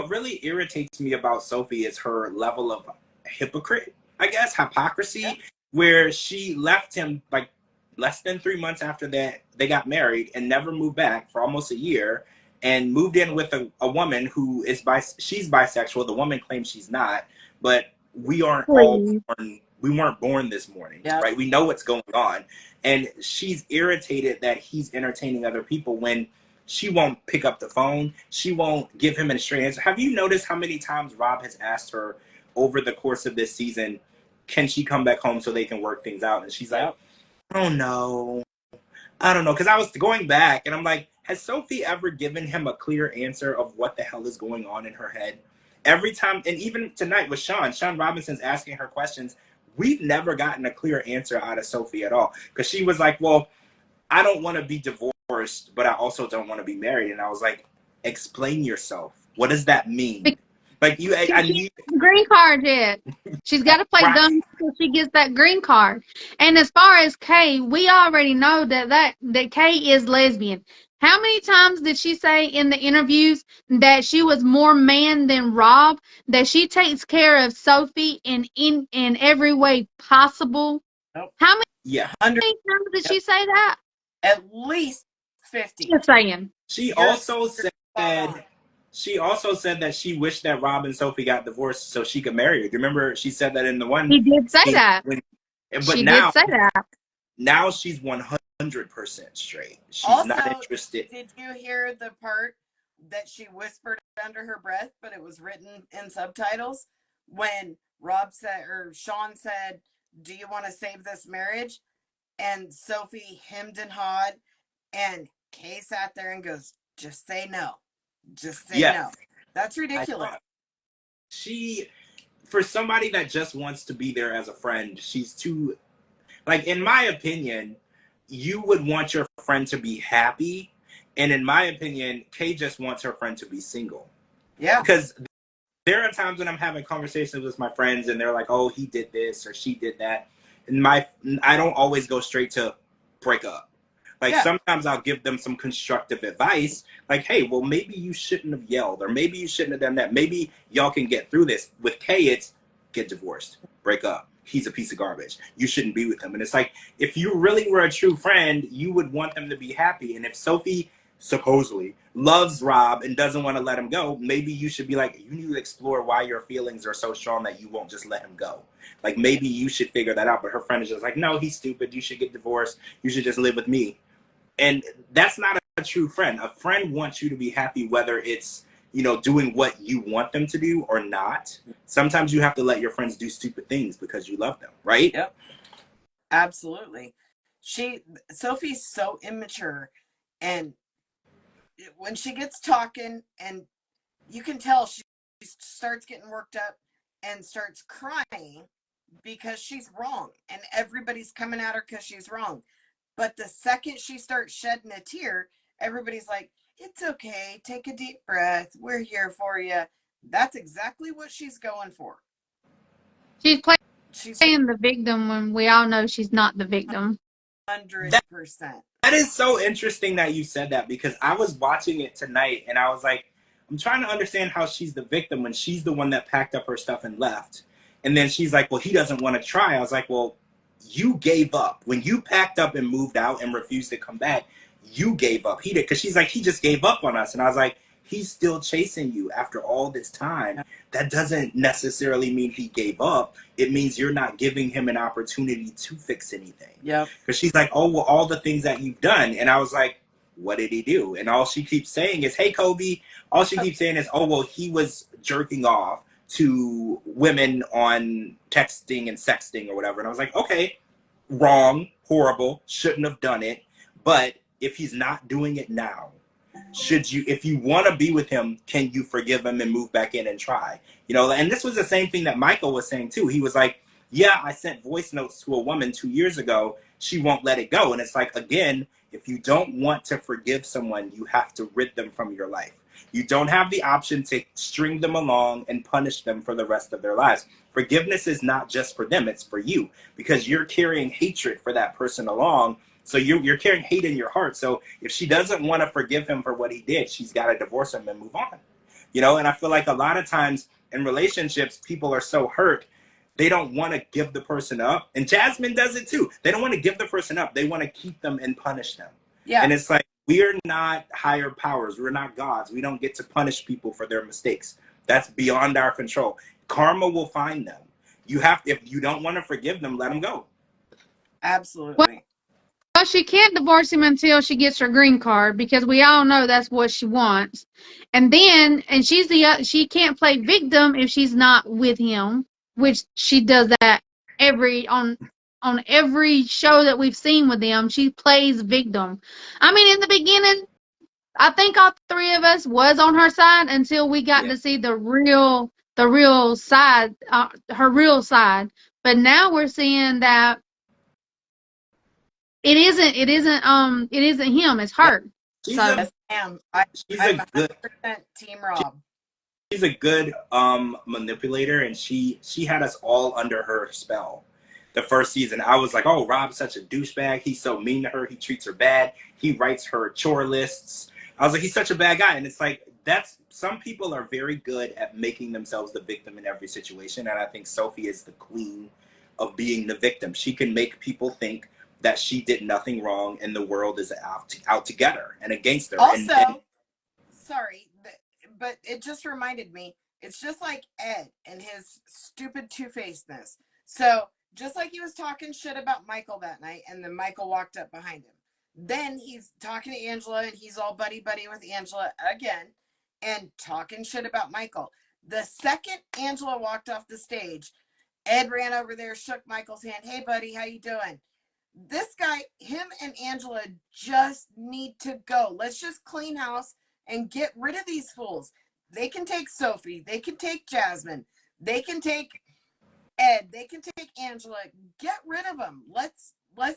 really irritates me about Sophie is her level of hypocrisy, where she left him like less than 3 months after that they got married and never moved back for almost a year, and moved in with a woman who is she's bisexual. The woman claims she's not, but we aren't all born. We weren't born this morning, right? We know what's going on. And she's irritated that he's entertaining other people when she won't pick up the phone. She won't give him a straight answer. Have you noticed how many times Rob has asked her over the course of this season, can she come back home so they can work things out? And she's like, I don't know. Because I was going back and I'm like, has Sophie ever given him a clear answer of what the hell is going on in her head? Every time, and even tonight with Sean Robinson's asking her questions, we've never gotten a clear answer out of Sophie at all. Because she was like, well, I don't want to be divorced, but I also don't want to be married. And I was like, explain yourself. What does that mean? Like you, She I can't need get the green card yet. She's got to play right. dumb until she gets that green card. And as far as Kay, we already know that Kay is lesbian. How many times did she say in the interviews that she was more man than Rob? That she takes care of Sophie in every way possible? Nope. How many Yeah. 100. times did Yep. she say that? At least 50. Just saying. She You're also spot said on. she also said that she wished that Rob and Sophie got divorced so she could marry her. Do you remember she said that in the one She did say scene that. when, but She did say that. now she's 100% straight. She's not Also, interested. did you hear the part that she whispered under her breath, but it was written in subtitles when Rob said, or Sean said, "Do you want to save this marriage?" And Sophie hemmed and hawed, and Kay sat there and goes, "Just say no. Just say Yeah, no." That's I ridiculous. she for somebody that just wants to be there as a friend, she's too, like, in my opinion, you would want your friend to be happy, and in my opinion, Kay just wants her friend to be single. Yeah. Because there are times when I'm having conversations with my friends and they're like, "Oh, he did this or she did that," and I don't always go straight to break up. Like Yeah. sometimes I'll give them some constructive advice, like, "Hey, well, maybe you shouldn't have yelled, or maybe you shouldn't have done that. Maybe y'all can get through this." With Kay, it's get divorced, break up. He's a piece of garbage. You shouldn't be with him. And it's like, if you really were a true friend, you would want them to be happy. And if Sophie supposedly loves Rob and doesn't want to let him go, maybe you should be like, you need to explore why your feelings are so strong that you won't just let him go. Like maybe you should figure that out. But her friend is just like, "No, he's stupid. You should get divorced. You should just live with me." And that's not a true friend. A friend wants you to be happy, whether it's, doing what you want them to do or not. Sometimes you have to let your friends do stupid things because you love them, right? Yep. Absolutely. Sophie's so immature, and when she gets talking, and you can tell she starts getting worked up and starts crying because she's wrong, and everybody's coming at her because she's wrong. But the second she starts shedding a tear, everybody's like, "It's okay, take a deep breath, we're here for you." That's exactly what she's going for. She's She's playing the victim when we all know she's not the victim. 100%. That is so interesting that you said that, because I was watching it tonight and I was like, I'm trying to understand how she's the victim when she's the one that packed up her stuff and left. And then she's like, "Well, he doesn't want to try." I was like, "Well, you gave up. When you packed up and moved out and refused to come back, you gave up." He did. Because she's like, "He just gave up on us." And I was like, "He's still chasing you after all this time. That doesn't necessarily mean he gave up. It means you're not giving him an opportunity to fix anything." Yep. Because she's like, "Oh, well, all the things that you've done." And I was like, "What did he do?" And all she keeps saying is, "Hey, Kobe." All she keeps saying is, "Oh, well, he was jerking off to women on texting and sexting or whatever." And I was like, "Okay, wrong, horrible, shouldn't have done it. But if he's not doing it now, if you want to be with him, can you forgive him and move back in and try?" And this was the same thing that Michael was saying too. He was like, "Yeah, I sent voice notes to a woman 2 years ago. She won't let it go." And it's like, again, if you don't want to forgive someone, you have to rid them from your life. You don't have the option to string them along and punish them for the rest of their lives. Forgiveness is not just for them, it's for you, because you're carrying hatred for that person along. So you're carrying hate in your heart. So if she doesn't want to forgive him for what he did, she's got to divorce him and move on. And I feel like a lot of times in relationships, people are so hurt, they don't want to give the person up. And Jasmine does it too. They don't want to give the person up. They want to keep them and punish them. Yeah. And it's like, we are not higher powers. We're not gods. We don't get to punish people for their mistakes. That's beyond our control. Karma will find them. If you don't want to forgive them, let them go. Absolutely. Well, she can't divorce him until she gets her green card because we all know that's what she wants. And she can't play victim if she's not with him, which she does that on every show that we've seen with them. She plays victim. I mean, in the beginning, I think all three of us was on her side until we got Yeah. to see the real side, her real side. But now we're seeing that it isn't him, it's Yeah. her. She's So a Yes, ma'am. she's I'm a good 100% Team Rob. a good manipulator, and she had us all under her spell. The first season, I was like, "Oh, Rob's such a douchebag. He's so mean to her. He treats her bad. He writes her chore lists." I was like, "He's such a bad guy." And it's like that's some people are very good at making themselves the victim in every situation, and I think Sophie is the queen of being the victim. She can make people think that she did nothing wrong, and the world is out to get her and against her. Also, sorry, but it just reminded me. It's just like Ed and his stupid two-facedness. So just like he was talking shit about Michael that night, and then Michael walked up behind him. Then he's talking to Angela, and he's all buddy-buddy with Angela again, and talking shit about Michael. The second Angela walked off the stage, Ed ran over there, shook Michael's hand. "Hey, buddy, how you doing?" This guy, him and Angela just need to go. Let's just clean house and get rid of these fools. They can take Sophie. They can take Jasmine. They can take Ed. They can take Angela. Get rid of them. Let's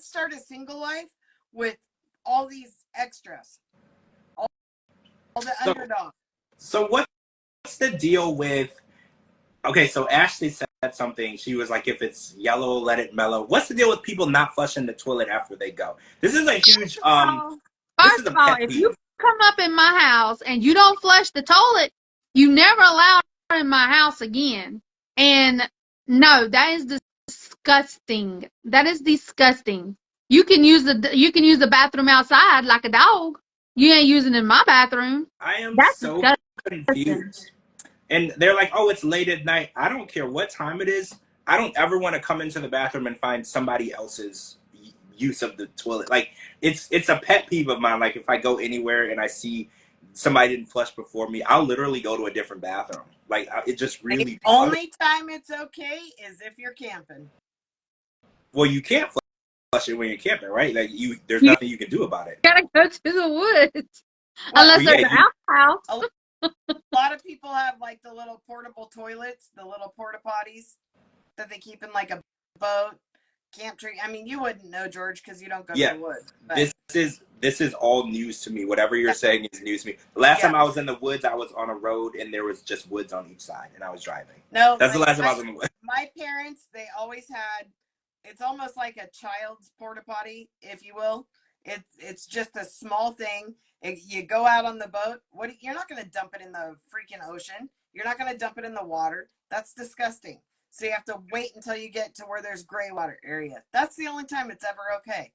start a single life with all these extras. All the underdogs. So what's the deal with... Okay, so Ashley said something. She was like, if it's yellow, let it mellow. What's the deal with people not flushing the toilet after they go? This is a huge... First of all, if you come up in my house and you don't flush the toilet, you never allowed in my house again. And no, that is disgusting. That is disgusting. You can use the bathroom outside like a dog. You ain't using it in my bathroom. I am That's so disgusting. confused. And they're like, "Oh, it's late at night." I don't care what time it is. I don't ever want to come into the bathroom and find somebody else's use of the toilet. Like it's a pet peeve of mine. Like if I go anywhere and I see somebody didn't flush before me, I'll literally go to a different bathroom. Like it just really... The only time it's okay is if you're camping. Well, you can't flush it when you're camping, right? Like there's nothing you can do about it. You gotta go to the woods. Unless there's an outhouse. A lot of people have like the little portable toilets, the little porta potties that they keep in like a boat, camp tree. I mean, you wouldn't know, George, because you don't go to the woods. But This is all news to me. Whatever you're saying is news to me. The last time I was in the woods, I was on a road and there was just woods on each side, and I was driving. No, that's the last time I was in the woods. My parents, they always had. It's almost like a child's porta potty, if you will. It's just a small thing. You go out on the boat. You're not going to dump it in the freaking ocean. You're not going to dump it in the water. That's disgusting. So you have to wait until you get to where there's gray water area. That's the only time it's ever okay.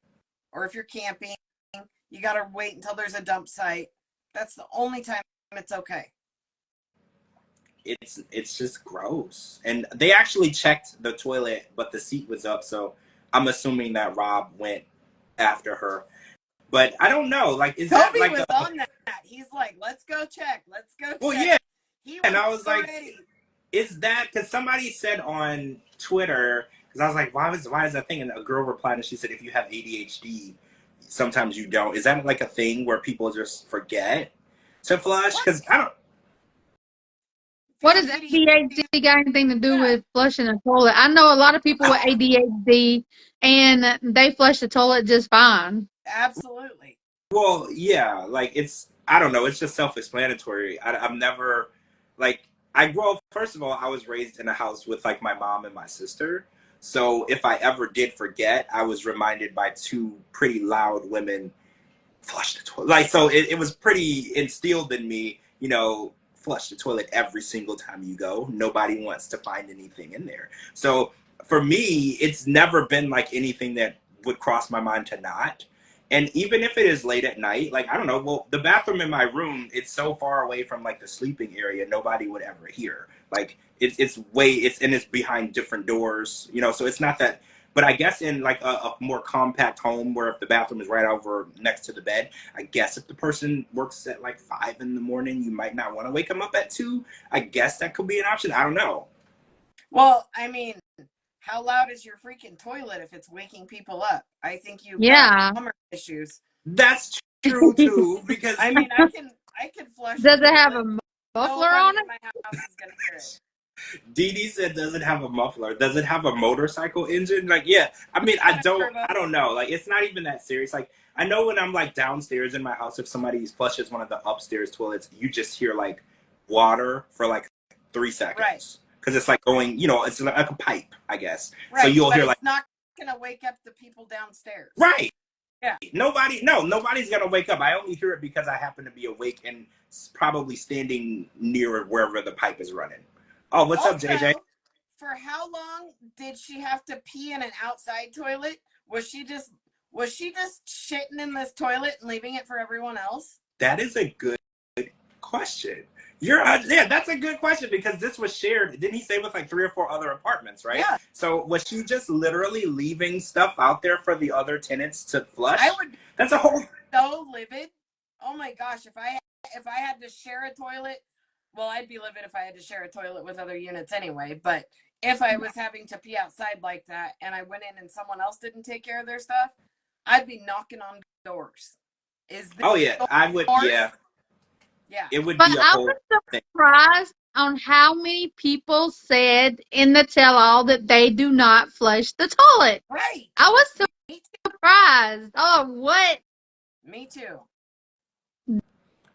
Or if you're camping, you got to wait until there's a dump site. That's the only time it's okay. It's just gross. And they actually checked the toilet, but the seat was up. So I'm assuming that Rob went after her. But I don't know. Like, is Toby that like was on that? He's like, "Let's go check. Let's go check." Well, yeah. And I was like, is that because somebody said on Twitter? Because I was like, why is that thing? And a girl replied, and she said, if you have ADHD, sometimes you don't. Is that like a thing where people just forget to flush? Because I don't. What does ADHD got anything to do with flushing a toilet? I know a lot of people with ADHD, and they flush the toilet just fine. Absolutely. Well, yeah, like I don't know, it's just self-explanatory. I've never, like, first of all, I was raised in a house with like my mom and my sister. So if I ever did forget, I was reminded by two pretty loud women, flush the toilet. Like, so it was pretty instilled in me, flush the toilet every single time you go. Nobody wants to find anything in there. So for me, it's never been like anything that would cross my mind to not. And even if it is late at night, like, I don't know, well, the bathroom in my room, it's so far away from like the sleeping area, nobody would ever hear. Like it's behind different doors, so it's not that. But I guess in like a more compact home where if the bathroom is right over next to the bed, I guess if the person works at like 5 a.m, you might not want to wake them up at 2. I guess that could be an option. I don't know. Well, I mean, how loud is your freaking toilet if it's waking people up? I think you've got plumber issues. That's true too, because I mean, I can flush. Does it have a muffler on it? My house is gonna hear it. Dee Dee said, does it have a muffler? Does it have a motorcycle engine? Like, yeah. I mean, I don't know. Like, it's not even that serious. Like, I know when I'm like downstairs in my house, if somebody flushes one of the upstairs toilets, you just hear like water for like 3 seconds. Because it's like going, it's like a pipe, I guess. Right. So you'll hear it's like, not going to wake up the people downstairs. right. Yeah. Nobody's going to wake up. I only hear it because I happen to be awake and probably standing near wherever the pipe is running. Oh, what's up, JJ? For how long did she have to pee in an outside toilet? Was she just shitting in this toilet and leaving it for everyone else? That is a good question. Yeah, that's a good question because this was shared. Didn't he say with like 3 or 4 other apartments, right? Yeah. So was she just literally leaving stuff out there for the other tenants to flush? That's a whole. So livid. Oh my gosh! If I had to share a toilet, well, I'd be livid if I had to share a toilet with other units anyway. But if I was having to pee outside like that and I went in and someone else didn't take care of their stuff, I'd be knocking on doors. Oh yeah, I would. Yeah. Yeah. It would but be a I whole was thing. surprised on how many people said in the tell-all that they do not flush the toilet. Right. I was surprised. Oh, what? Me too.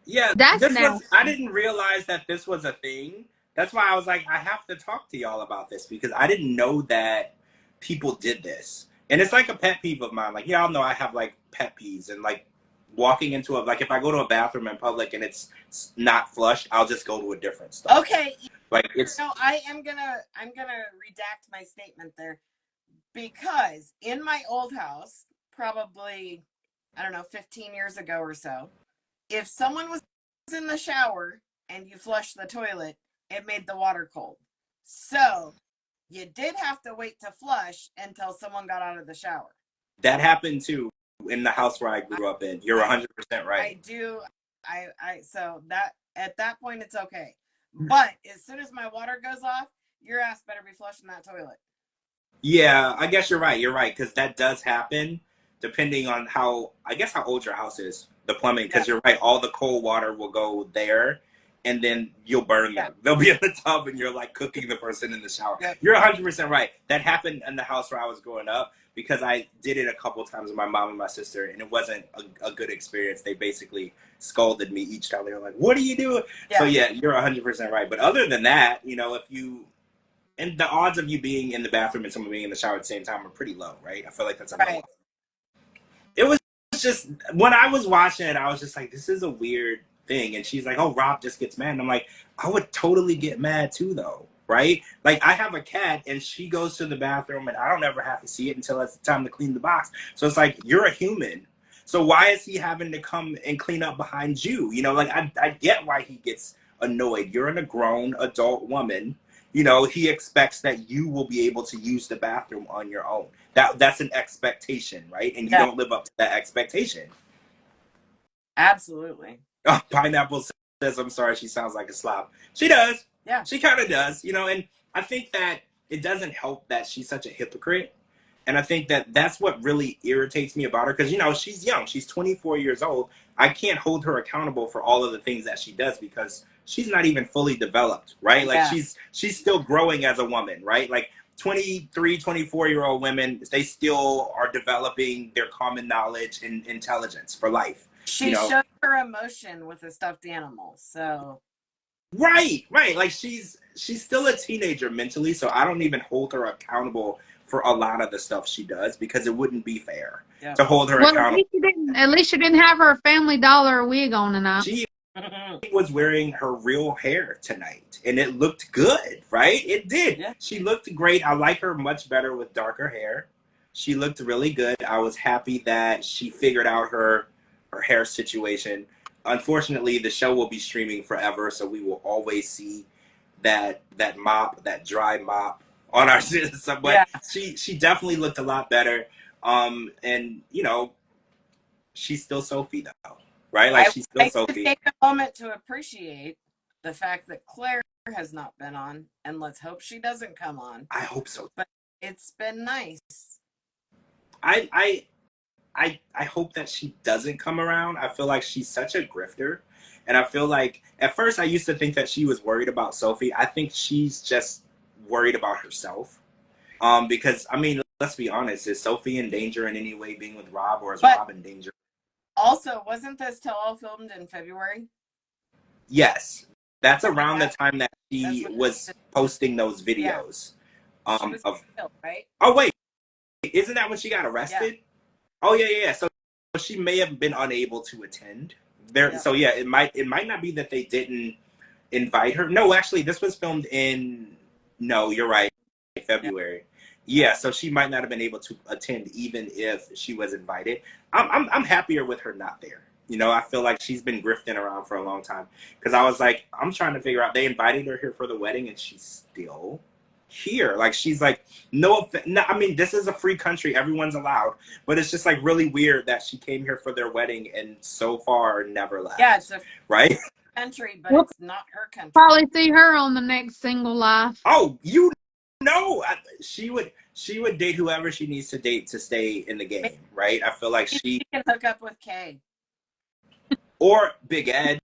Yeah, I didn't realize that this was a thing. That's why I was like, I have to talk to y'all about this because I didn't know that people did this. And it's like a pet peeve of mine. Like, y'all know I have like pet peeves and like walking into like if I go to a bathroom in public and it's not flushed, I'll just go to a different stall. Okay. Like it's I'm gonna redact my statement there because in my old house, probably, I don't know, 15 years ago or so, if someone was in the shower and you flushed the toilet, it made the water cold. So you did have to wait to flush until someone got out of the shower. That happened too in the house where I grew up in. You're 100% right. I do. So that at that point it's okay. But as soon as my water goes off, your ass better be flushing that toilet. Yeah, I guess you're right. You're right because that does happen depending on how old your house is. The plumbing, because you're right. All the cold water will go there, and then you'll burn them. They'll be in the tub, and you're like cooking the person in the shower. Yeah. You're 100% right. That happened in the house where I was growing up because I did it a couple times with my mom and my sister, and it wasn't a good experience. They basically scolded me each time. They were like, "What are you doing?" Yeah. So yeah, you're 100% right. But other than that, if you and the odds of you being in the bathroom and someone being in the shower at the same time are pretty low, right? I feel like that's a right. It was just when I was watching it, I was just like, this is a weird thing. And she's like, oh, Rob just gets mad. And I'm like, I would totally get mad too, though, right? Like I have a cat and she goes to the bathroom and I don't ever have to see it until it's time to clean the box. So it's like, you're a human. So why is he having to come and clean up behind you? Like I get why he gets annoyed. You're a grown adult woman. He expects that you will be able to use the bathroom on your own. That's an expectation, right? And you don't live up to that expectation. Absolutely. Oh, Pineapple says, I'm sorry, she sounds like a slob. She does. Yeah. She kind of does, and I think that it doesn't help that she's such a hypocrite. And I think that that's what really irritates me about her because, she's young. She's 24 years old. I can't hold her accountable for all of the things that she does because she's not even fully developed, right? Like she's still growing as a woman, right? Like 23, 24-year-old women, they still are developing their common knowledge and intelligence for life. She shows her emotion with a stuffed animal, so. Right. Like she's still a teenager mentally, so I don't even hold her accountable for a lot of the stuff she does because it wouldn't be fair to hold her accountable. At least she didn't have her Family Dollar wig on tonight. She was wearing her real hair tonight, and it looked good, right? It did. Yeah. She looked great. I like her much better with darker hair. She looked really good. I was happy that she figured out her hair situation. Unfortunately, the show will be streaming forever, so we will always see that mop, that dry mop on our system. But she definitely looked a lot better. And she's still Sophie though, right? Like she's still Sophie. Take a moment to appreciate the fact that Claire has not been on, and let's hope she doesn't come on. I hope so. But it's been nice. I hope that she doesn't come around. I feel like she's such a grifter. And I feel like at first I used to think that she was worried about Sophie. I think she's just worried about herself. Because, let's be honest. Is Sophie in danger in any way being with Rob, or is Rob in danger? Also, wasn't this tell-all filmed in February? Yes. That's around the time that she That's was posting those videos. she was Of killed, right? oh wait, isn't that when she got Yeah. arrested? Oh yeah. So she may have been unable to attend there. Yeah. So yeah, it might not be that they didn't invite her. No, actually, this was filmed in. No, you're right, February. Yeah, so she might not have been able to attend even if she was invited. I'm happier with her not there. You know, I feel like she's been grifting around for a long time because I was like, I'm trying to figure out. They invited her here for the wedding, and she's still here. Like she's like, no, I mean, this is a free country. Everyone's allowed, but it's just like really weird that she came here for their wedding and so far never left. Yeah, it's a right country, but We'll it's not her country. probably see her on the next Single Life. Oh, she would date whoever she needs to date to stay in the game, right? I feel like She can hook up with Kay. Or Big Ed.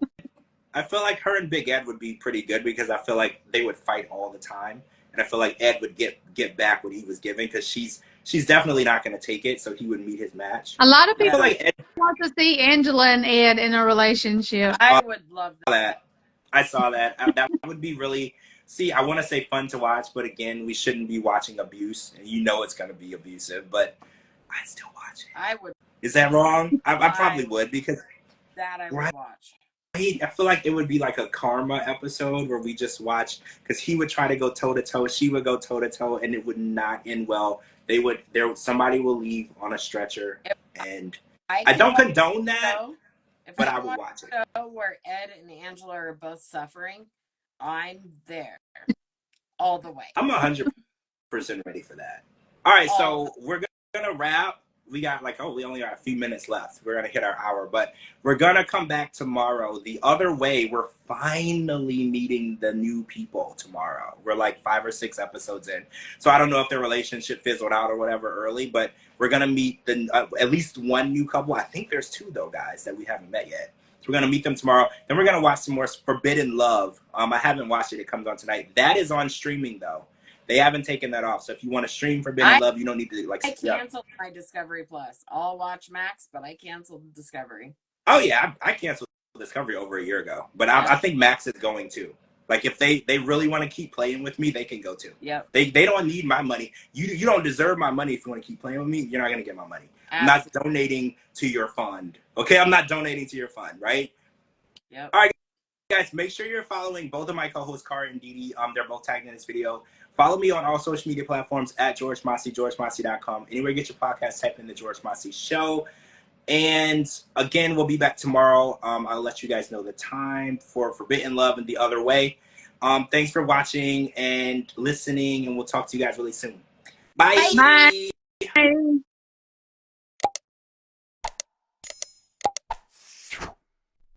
I feel like her and Big Ed would be pretty good because I feel like they would fight all the time, and I feel like Ed would get back what he was giving because she's definitely not going to take it, so he would meet his match. A lot of I feel people like Ed, want to see Angela and Ed in a relationship. I would love that. I saw that. That would be really. See, I want to say fun to watch, but again, we shouldn't be watching abuse, and you know it's going to be abusive, but I'd still watch it. I would. Is that wrong? I probably would because That I would Right. watch. I feel like it would be like a karma episode where we just watch because he would try to go toe to toe, she would go toe to toe, and it would not end well. Somebody will leave on a stretcher, and I don't condone that, but I would watch it. Where Ed and Angela are both suffering, I'm there all the way. I'm 100% ready for that. All right, so we're gonna wrap. We got we only got a few minutes left. We're gonna hit our hour, but we're gonna come back tomorrow. The other way, we're finally meeting the new people tomorrow. We're like 5 or 6 episodes in, so I don't know if their relationship fizzled out or whatever early, but we're gonna meet at least one new couple. I think there's 2 though, guys, that we haven't met yet. So we're gonna meet them tomorrow. Then we're gonna watch some more Forbidden Love. I haven't watched it. It comes on tonight. That is on streaming though. They haven't taken that off. So if you want to stream Forbidden Love, you don't need to I canceled my Discovery Plus. I'll watch Max, but I canceled Discovery. Oh yeah, I canceled Discovery over a year ago. But I think Max is going to. Like if they really want to keep playing with me, they can go to. Yep. They don't need my money. You don't deserve my money if you want to keep playing with me. You're not gonna get my money. Absolutely. I'm not donating to your fund. Okay, I'm not donating to your fund, right? Yep. All right, guys, make sure you're following both of my co-hosts, Cara and Didi. They're both tagged in this video. Follow me on all social media platforms at George Mossey, GeorgeMossey.com. Anywhere you get your podcast, type in the George Mossey Show. And again, we'll be back tomorrow. I'll let you guys know the time for Forbidden Love and The Other Way. Thanks for watching and listening, and we'll talk to you guys really soon. Bye. Bye. Bye.